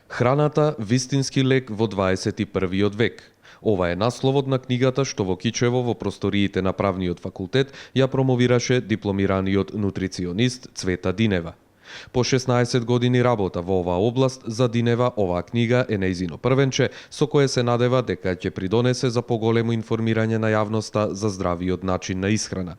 Храната вистински лек во 21. век. Ова е насловот на книгата што во Кичево во просториите на Правниот факултет ја промовираше дипломираниот нутриционист Цвета Динева. По 16 години работа во оваа област, за Динева оваа книга е нејзино првенче, со кое се надева дека ќе придонесе за поголемо информирање на јавноста за здравиот начин на исхрана.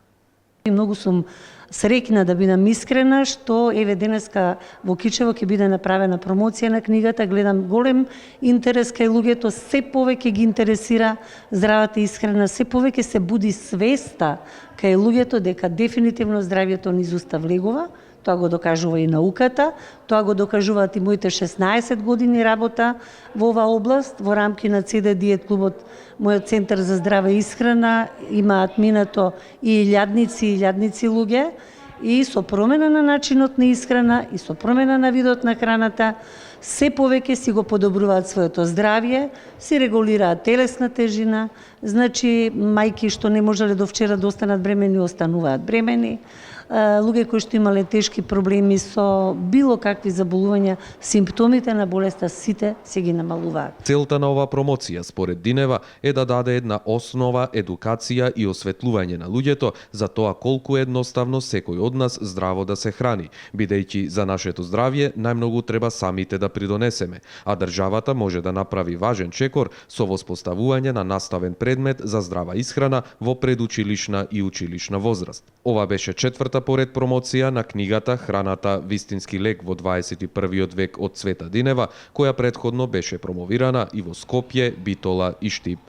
Многу сум среќна, да бидам искрена, што еве денеска во Кичево ќе биде направена промоција на книгата. Гледам голем интерес кај луѓето, се повеќе ги интересира здравата исхрана, се повеќе се буди свеста кај луѓето дека дефинитивно здравието низ уста влегува. Тоа го докажува и науката, тоа го докажуваат и моите 16 години работа во оваа област. Во рамки на CD Диет клубот, мојот центар за здрава исхрана, имаат минато и илјадници луѓе, и со промена на начинот на исхрана и со промена на видот на храната, се повеќе си го подобруваат своето здравје, си регулираат телесна тежина, значи мајки што не можеле до вчера да останат бремени, остануваат бремени. Луѓе кои што имале тешки проблеми со било какви заболувања, симптомите на болеста сите се ги намалуваат. Целта на оваа промоција, според Динева, е да даде една основа, едукација и осветлување на луѓето за тоа колку е едноставно секој од нас здраво да се храни, бидејќи за нашето здравје најмногу треба самите да придонесеме, а државата може да направи важен чекор со воспоставување на наставен предмет за здрава исхрана во предучилишна и училишна возраст. Ова беше четврта поред промоција на книгата Храната вистински лек во 21. век од Цвета Динева, која претходно беше промовирана и во Скопје, Битола и Штип.